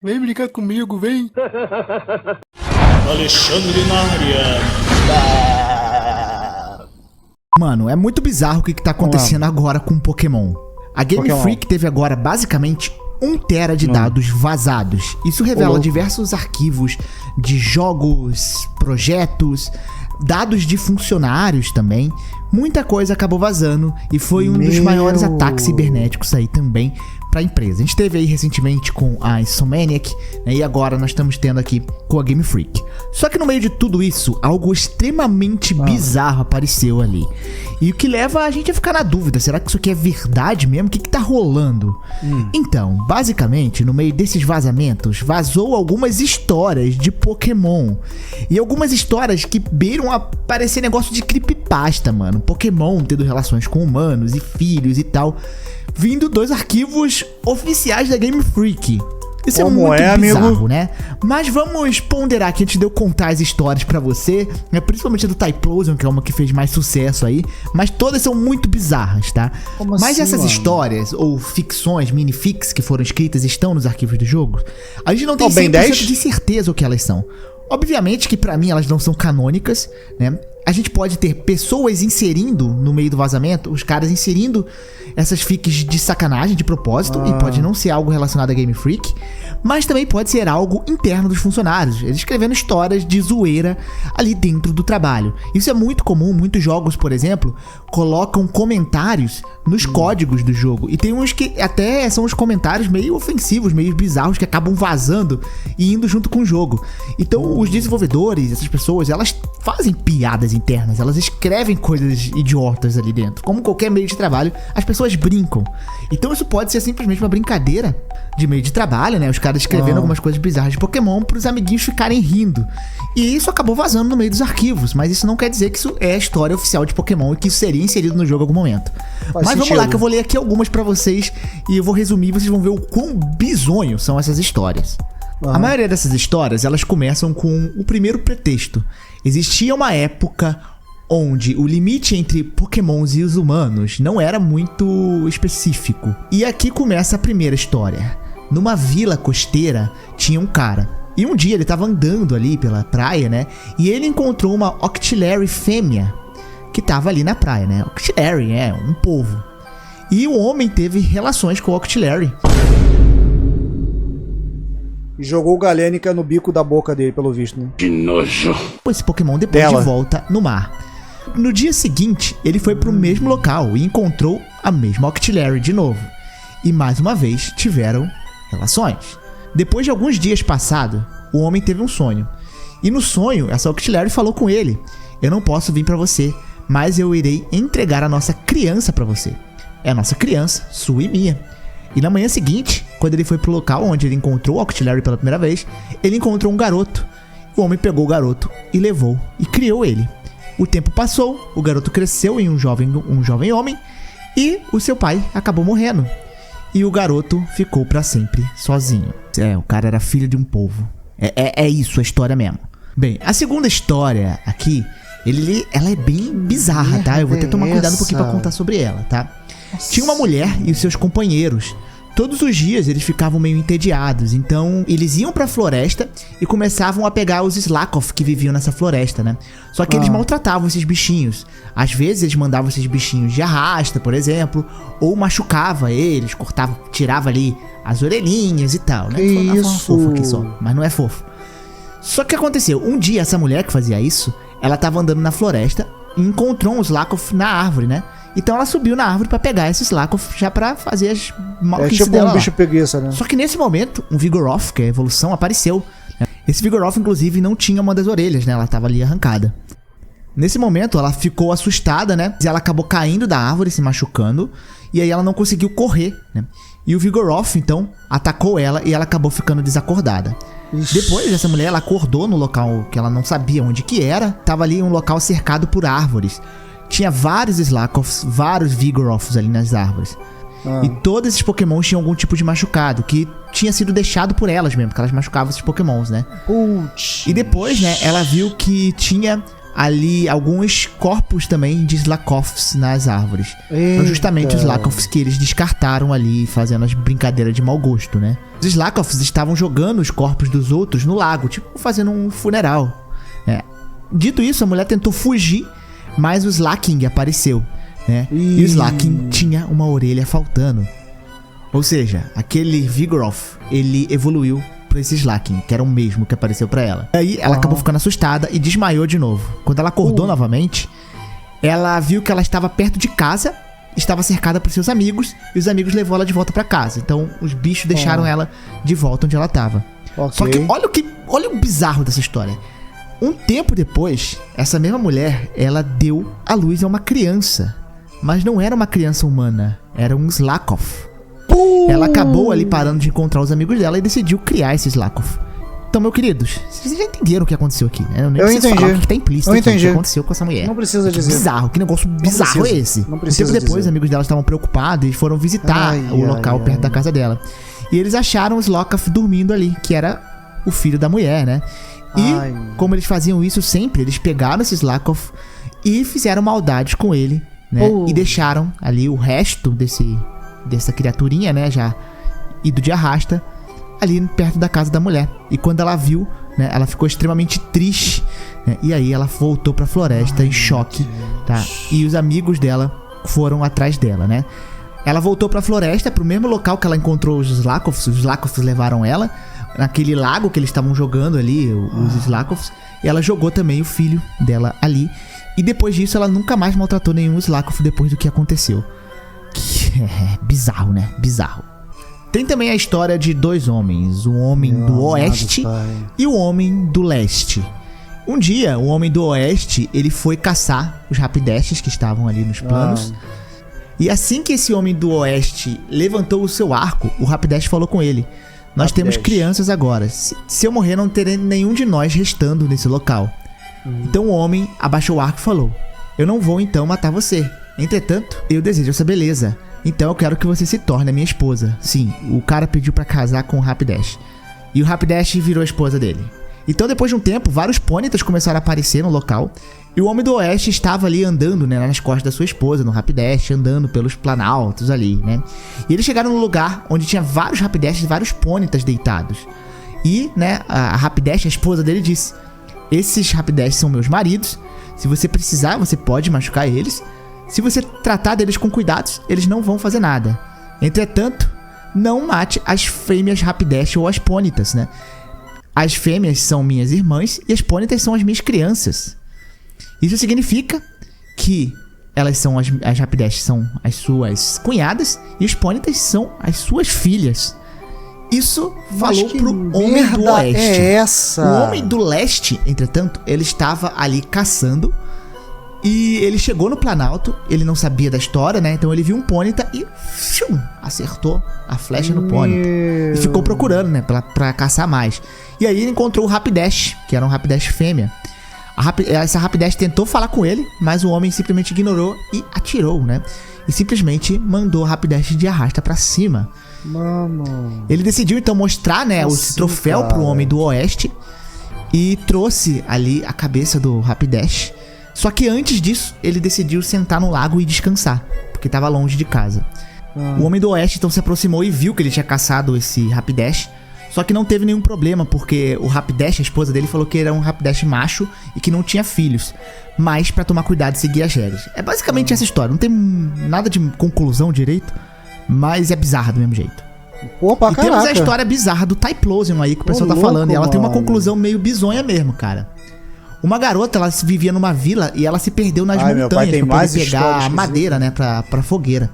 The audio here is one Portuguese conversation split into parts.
Vem brincar comigo, vem. Alexandre na área. Mano, é muito bizarro o que tá acontecendo agora com Pokémon. A Game Freak teve agora basicamente 1 tera de dados vazados. Isso revela diversos arquivos de jogos, projetos, dados de funcionários também. Muita coisa acabou vazando e foi um dos maiores ataques cibernéticos aí também pra empresa. A gente teve aí recentemente com a Insomniac, né, e agora nós estamos tendo aqui com a Game Freak. Só que no meio de tudo isso, algo extremamente bizarro apareceu ali. E o que leva a gente a ficar na dúvida, será que isso aqui é verdade mesmo? O que tá rolando? Então, basicamente, no meio desses vazamentos, vazou algumas histórias de Pokémon. E algumas histórias que beiram a parecer negócio de creepypasta, mano. Pokémon tendo relações com humanos e filhos e tal, vindo dos arquivos oficiais da Game Freak. Isso é muito bizarro, amigo, né? Mas vamos ponderar que a gente deu contar as histórias pra você, né? Principalmente a do Typhlosion, que é uma que fez mais sucesso aí. Mas todas são muito bizarras, tá? Mas essas histórias, ou ficções, minifics que foram escritas, estão nos arquivos do jogo. A gente não tem 100% de certeza o que elas são. Obviamente que pra mim elas não são canônicas, né? A gente pode ter pessoas inserindo no meio do vazamento, os caras inserindo essas fics de sacanagem, de propósito, e pode não ser algo relacionado a Game Freak, mas também pode ser algo interno dos funcionários, eles escrevendo histórias de zoeira ali dentro do trabalho. Isso é muito comum, muitos jogos, por exemplo, colocam comentários nos códigos do jogo, e tem uns que até são os comentários meio ofensivos, meio bizarros, que acabam vazando e indo junto com o jogo. Então os desenvolvedores, essas pessoas, elas fazem piadas internas, elas escrevem coisas idiotas ali dentro. Como qualquer meio de trabalho, as pessoas brincam. Então isso pode ser simplesmente uma brincadeira de meio de trabalho, né? Os caras escrevendo algumas coisas bizarras de Pokémon pros amiguinhos ficarem rindo. E isso acabou vazando no meio dos arquivos, mas isso não quer dizer que isso é a história oficial de Pokémon e que isso seria inserido no jogo em algum momento. Mas vamos lá, que eu vou ler aqui algumas pra vocês e eu vou resumir e vocês vão ver o quão bizonho são essas histórias. A maioria dessas histórias, elas começam com o primeiro pretexto. Existia uma época onde o limite entre Pokémons e os humanos não era muito específico. E aqui começa a primeira história. Numa vila costeira tinha um cara. E um dia ele tava andando ali pela praia, né? E ele encontrou uma Octillery fêmea que tava ali na praia, né? Octillery é um polvo. E o homem teve relações com o Octillery. E jogou o Galênica no bico da boca dele, pelo visto, né? Que nojo. Esse Pokémon depois de volta no mar. No dia seguinte, ele foi pro mesmo local e encontrou a mesma Octillery de novo. E mais uma vez tiveram relações. Depois de alguns dias passados, o homem teve um sonho. E no sonho, essa Octillery falou com ele: eu não posso vir pra você, mas eu irei entregar a nossa criança pra você. É a nossa criança, sua e minha. E na manhã seguinte, quando ele foi pro local onde ele encontrou o Octillery pela primeira vez, ele encontrou um garoto. O homem pegou o garoto e levou e criou ele. O tempo passou, o garoto cresceu em um jovem homem e o seu pai acabou morrendo. E o garoto ficou pra sempre sozinho. O cara era filho de um polvo. É isso a história mesmo. Bem, a segunda história aqui, ela é bem bizarra, tá? Eu vou ter que tomar cuidado um pouquinho pra contar sobre ela, tá? Tinha uma mulher e os seus companheiros. Todos os dias eles ficavam meio entediados, então eles iam pra floresta e começavam a pegar os Slakoth que viviam nessa floresta, né? Só que eles maltratavam esses bichinhos. Às vezes eles mandavam esses bichinhos de arrasta, por exemplo, ou machucava eles, cortava, tirava ali as orelhinhas e tal, né? Que isso? Fofo aqui só, mas não é fofo. Só que aconteceu, um dia essa mulher que fazia isso, ela tava andando na floresta e encontrou um Slakoth na árvore, né? Então ela subiu na árvore pra pegar esse Slakoth já pra fazer as maluquices tipo dela um bicho preguiça, né? Só que nesse momento, um Vigoroth, que é a evolução, apareceu. Esse Vigoroth, inclusive, não tinha uma das orelhas, né? Ela tava ali arrancada. Nesse momento, ela ficou assustada, né? E ela acabou caindo da árvore, se machucando. E aí ela não conseguiu correr, né? E o Vigoroth, então, atacou ela e ela acabou ficando desacordada. Depois, essa mulher, ela acordou no local que ela não sabia onde que era. Tava ali um local cercado por árvores. Tinha vários Slakoths, vários Vigoroths ali nas árvores. E todos esses Pokémons tinham algum tipo de machucado, que tinha sido deixado por elas mesmo, porque elas machucavam esses Pokémons, né? E depois, né, ela viu que tinha ali alguns corpos também de Slakoths nas árvores. Então justamente os Slakoths que eles descartaram ali, fazendo as brincadeiras de mau gosto, né? Os Slakoths estavam jogando os corpos dos outros no lago, tipo fazendo um funeral. Dito isso, a mulher tentou fugir, mas o Slaking apareceu, né? E o Slaking tinha uma orelha faltando. Ou seja, aquele Vigoroth, ele evoluiu pra esse Slaking, que era o mesmo que apareceu pra ela. Aí ela acabou ficando assustada e desmaiou de novo. Quando ela acordou novamente, ela viu que ela estava perto de casa, estava cercada por seus amigos, e os amigos levou ela de volta pra casa. Então os bichos deixaram ela de volta onde ela estava. Só que olha o bizarro dessa história. Um tempo depois, essa mesma mulher, ela deu à luz a uma criança. Mas não era uma criança humana, era um Slakoth. Ela acabou ali parando de encontrar os amigos dela e decidiu criar esse Slakoth. Então, meus queridos, vocês já entenderam o que aconteceu aqui, né? Eu nem preciso falar o que tá implícito aqui, o que aconteceu com essa mulher. Não precisa dizer. Bizarro, que negócio bizarro é esse? Não precisa um tempo depois, dizer. os amigos dela estavam preocupados e foram visitar o local perto da casa dela. E eles acharam o Slakoth dormindo ali, que era o filho da mulher, né? E, como eles faziam isso sempre, eles pegaram esse Slakoth e fizeram maldades com ele, né? E deixaram ali o resto dessa criaturinha, né? Já ido de arrasta, ali perto da casa da mulher. E quando ela viu, né? Ela ficou extremamente triste, né? E aí ela voltou pra floresta em choque, tá? E os amigos dela foram atrás dela, né? Ela voltou pra floresta, pro mesmo local que ela encontrou os Slakoths. Os Slakoths levaram ela naquele lago que eles estavam jogando ali, os Slakoths. E ela jogou também o filho dela ali. E depois disso ela nunca mais maltratou nenhum Slakoth depois do que aconteceu. Que é bizarro, né? Bizarro. Tem também a história de dois homens, o homem do oeste e o homem do leste. Um dia, o homem do oeste, ele foi caçar os Rapidestes que estavam ali nos planos. E assim que esse homem do oeste levantou o seu arco, o Rapidest falou com ele: nós temos crianças agora. Se eu morrer, não terei nenhum de nós restando nesse local. Então o homem abaixou o arco e falou: eu não vou então matar você. Entretanto, eu desejo essa beleza. Então eu quero que você se torne a minha esposa. Sim, o cara pediu pra casar com o Rapidest. E o Rapidest virou a esposa dele. Então depois de um tempo, vários pônitas começaram a aparecer no local. E o homem do oeste estava ali andando, né, nas costas da sua esposa, no Rapidest, andando pelos planaltos ali, né. E eles chegaram no lugar onde tinha vários Rapidestes e vários pônitas deitados. E, né, a Rapidest, a esposa dele, disse: esses Rapidestes são meus maridos. Se você precisar, você pode machucar eles. Se você tratar deles com cuidados, eles não vão fazer nada. Entretanto, não mate as fêmeas Rapidest ou as pônitas, né. As fêmeas são minhas irmãs e as pônitas são as minhas crianças. Isso significa que elas são as Rapidestes são as suas cunhadas e os pônitas são as suas filhas. Isso falou pro homem do oeste. É essa? O homem do leste, entretanto, ele estava ali caçando e ele chegou no Planalto. Ele não sabia da história, né? Então ele viu um pônita e acertou a flecha no pônita. E ficou procurando, né? Pra caçar mais. E aí ele encontrou o Rapidest, que era um Rapidest fêmea. Essa Rapidest tentou falar com ele, mas o homem simplesmente ignorou e atirou, né? E simplesmente mandou a Rapidest de arrasta pra cima. Mano. Ele decidiu então mostrar, né, esse troféu pro homem do oeste e trouxe ali a cabeça do Rapidest. Só que antes disso, ele decidiu sentar no lago e descansar, porque estava longe de casa. O homem do oeste então se aproximou e viu que ele tinha caçado esse Rapidest. Só que não teve nenhum problema, porque o Rapidest, a esposa dele, falou que era um Rapidest macho e que não tinha filhos. Mas pra tomar cuidado e seguir as regras. É basicamente essa história. Não tem nada de conclusão direito, mas é bizarra do mesmo jeito. Pô, pra caraca. Temos a história bizarra do Typhlosion aí, que o pessoal tá falando. E ela tem uma conclusão meio bizonha mesmo, cara. Uma garota, ela vivia numa vila e ela se perdeu nas montanhas pra poder pegar madeira, né, pra fogueira.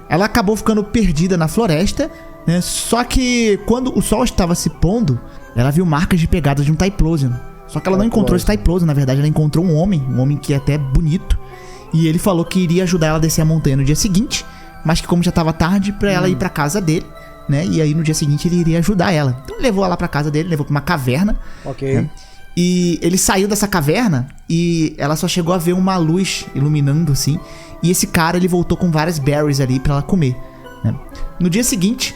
Ela acabou ficando perdida na floresta, né? Só que quando o sol estava se pondo, ela viu marcas de pegadas de um Typhlosion. Só que ela não encontrou esse Typhlosion, na verdade ela encontrou um homem que é até bonito. E ele falou que iria ajudar ela a descer a montanha no dia seguinte, mas que como já estava tarde, pra ela ir pra casa dele, né? E aí no dia seguinte ele iria ajudar ela. Então ele levou ela pra casa dele, levou pra uma caverna. Né? E ele saiu dessa caverna e ela só chegou a ver uma luz iluminando assim. E esse cara, ele voltou com várias berries ali pra ela comer, né? No dia seguinte,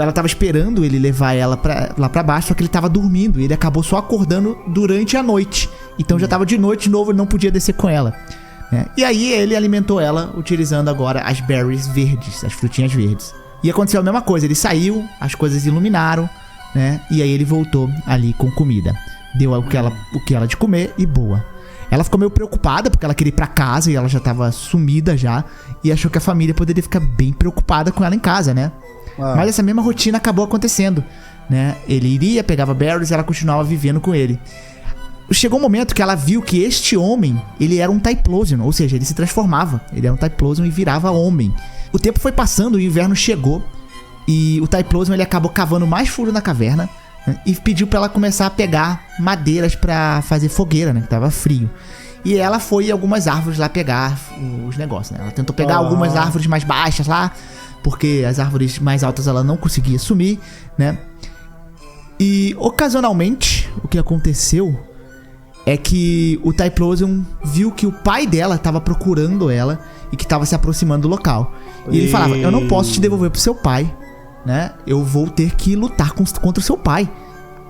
ela tava esperando ele levar ela lá pra baixo, só que ele tava dormindo. E ele acabou só acordando durante a noite. Então já tava de noite de novo, ele não podia descer com ela, né? E aí ele alimentou ela utilizando agora as berries verdes, as frutinhas verdes. E aconteceu a mesma coisa, ele saiu, as coisas iluminaram, né? E aí ele voltou ali com comida. Deu o que ela de comer e boa. Ela ficou meio preocupada porque ela queria ir pra casa e ela já tava sumida já. E achou que a família poderia ficar bem preocupada com ela em casa, né? Mas essa mesma rotina acabou acontecendo, né? Ele iria, pegava berries e ela continuava vivendo com ele. Chegou um momento que ela viu que este homem, ele era um Typhlosion, ou seja, ele se transformava. Ele era um Typhlosion e virava homem. O tempo foi passando, o inverno chegou e o Typhlosion, ele acabou cavando mais fundo na caverna, né? E pediu pra ela começar a pegar madeiras pra fazer fogueira, né? Que tava frio. E ela foi em algumas árvores lá pegar os negócios, né? Ela tentou pegar algumas árvores mais baixas lá, porque as árvores mais altas ela não conseguia sumir, né? E ocasionalmente, o que aconteceu é que o Typhlosion viu que o pai dela tava procurando ela e que tava se aproximando do local. E ele falava, eu não posso te devolver pro seu pai, né? Eu vou ter que lutar contra o seu pai.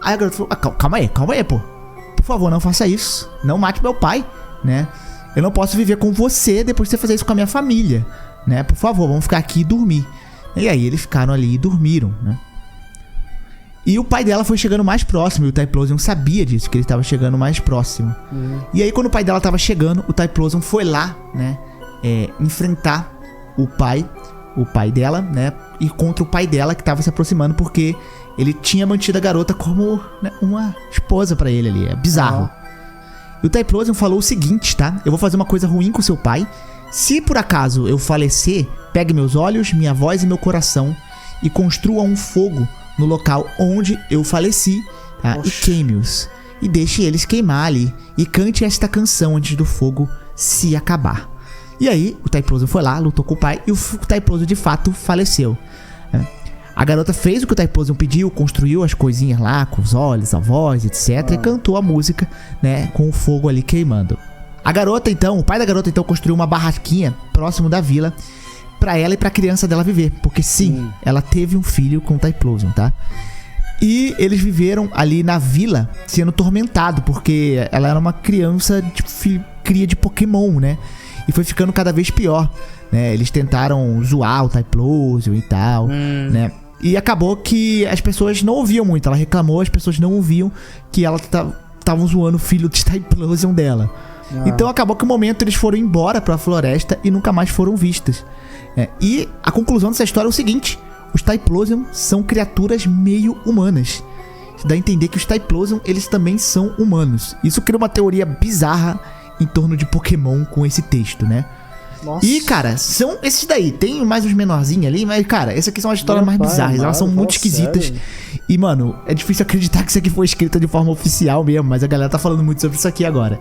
Aí a garota falou, calma aí, pô. Por favor, não faça isso. Não mate meu pai, né? Eu não posso viver com você depois de você fazer isso com a minha família, né? Por favor, vamos ficar aqui e dormir. E aí eles ficaram ali e dormiram, né? E o pai dela foi chegando mais próximo, e o Typhlosion sabia disso, que ele estava chegando mais próximo. E aí quando o pai dela estava chegando, o Typhlosion foi lá, né, enfrentar o pai dela, né, e contra o pai dela que estava se aproximando, porque ele tinha mantido a garota como, né, uma esposa pra ele ali, é bizarro. E o Typhlosion falou o seguinte, tá, eu vou fazer uma coisa ruim com seu pai, se por acaso eu falecer, pegue meus olhos, minha voz e meu coração e construa um fogo no local onde eu faleci, tá? E queime-os. E deixe eles queimar ali. E cante esta canção antes do fogo se acabar. E aí, o Typhlosion foi lá, lutou com o pai. E o Typhlosion de fato faleceu, né? A garota fez o que o Typhlosion pediu, construiu as coisinhas lá, com os olhos, a voz, etc. E cantou a música, né, com o fogo ali queimando. A garota então, o pai da garota então construiu uma barraquinha próximo da vila pra ela e pra criança dela viver. Porque sim, ela teve um filho com o Typhlosion, tá? E eles viveram ali na vila sendo tormentado, porque ela era uma criança cria de Pokémon, né? E foi ficando cada vez pior, né? Eles tentaram zoar o Typhlosion e tal, né? E acabou que as pessoas não ouviam muito. Ela reclamou, as pessoas não ouviam que ela estavam zoando o filho de Typhlosion dela. Então acabou que no momento eles foram embora pra floresta e nunca mais foram vistos. E a conclusão dessa história é o seguinte: os Typhlosion são criaturas meio humanas. Isso dá a entender que os Typhlosion, eles também são humanos. Isso cria uma teoria bizarra em torno de Pokémon com esse texto, né? Nossa. E, cara, são esses daí. Tem mais uns menorzinhos ali, mas, cara, essas aqui são as histórias mais bizarras. Elas são muito esquisitas. Sério? E, mano, é difícil acreditar que isso aqui foi escrito de forma oficial mesmo, mas a galera tá falando muito sobre isso aqui agora.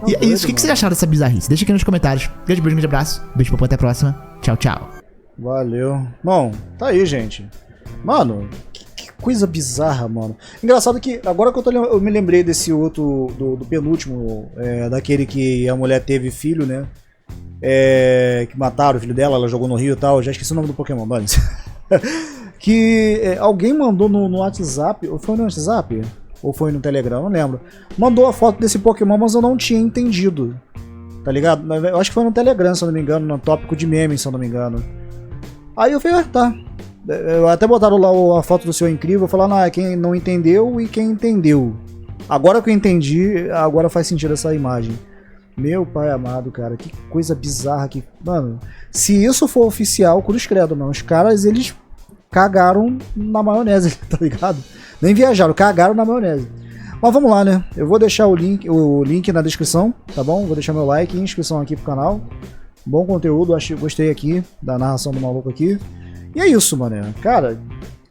E é isso. O que vocês acharam dessa bizarrice? Deixa aqui nos comentários. Grande beijo, grande abraço. Beijo, papo, até a próxima. Tchau, tchau. Valeu. Bom, tá aí, gente. Mano, que coisa bizarra, mano. Engraçado que, agora que eu me lembrei desse outro, do penúltimo, daquele que a mulher teve filho, né? Que mataram o filho dela, ela jogou no rio e tal. Eu já esqueci o nome do Pokémon, mano. Que alguém mandou no WhatsApp, ou foi no WhatsApp? Ou foi no Telegram, não lembro. Mandou a foto desse Pokémon, mas eu não tinha entendido. Tá ligado? Eu acho que foi no Telegram, se eu não me engano, no tópico de meme, se eu não me engano. Aí eu falei, tá. Até botaram lá a foto do Senhor Incrível, falaram, quem não entendeu e quem entendeu. Agora que eu entendi, agora faz sentido essa imagem. Meu pai amado, cara, que coisa bizarra que... Mano, se isso for oficial, cruz credo, mano. Os caras, eles cagaram na maionese, tá ligado? Nem viajaram, cagaram na maionese. Mas vamos lá, né? Eu vou deixar o link na descrição, tá bom? Vou deixar meu like e inscrição aqui pro canal. Bom conteúdo, gostei aqui da narração do maluco aqui. E é isso, mano. Cara,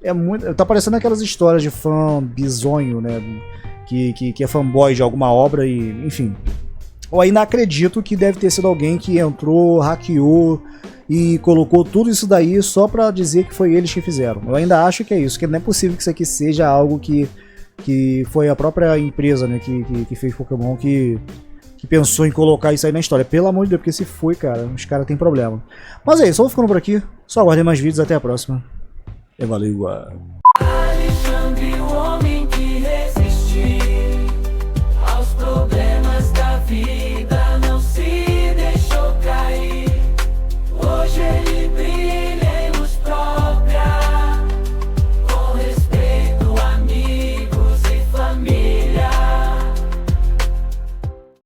é muito... Tá parecendo aquelas histórias de fã bizonho, né? Que é fanboy de alguma obra e... Enfim... Eu ainda acredito que deve ter sido alguém que entrou, hackeou e colocou tudo isso daí só pra dizer que foi eles que fizeram. Eu ainda acho que é isso, que não é possível que isso aqui seja algo que foi a própria empresa, né, que fez Pokémon que pensou em colocar isso aí na história. Pelo amor de Deus, porque se foi, cara, os caras têm problema. Mas é isso, eu vou ficando por aqui. Só aguardem mais vídeos, até a próxima. E valeu!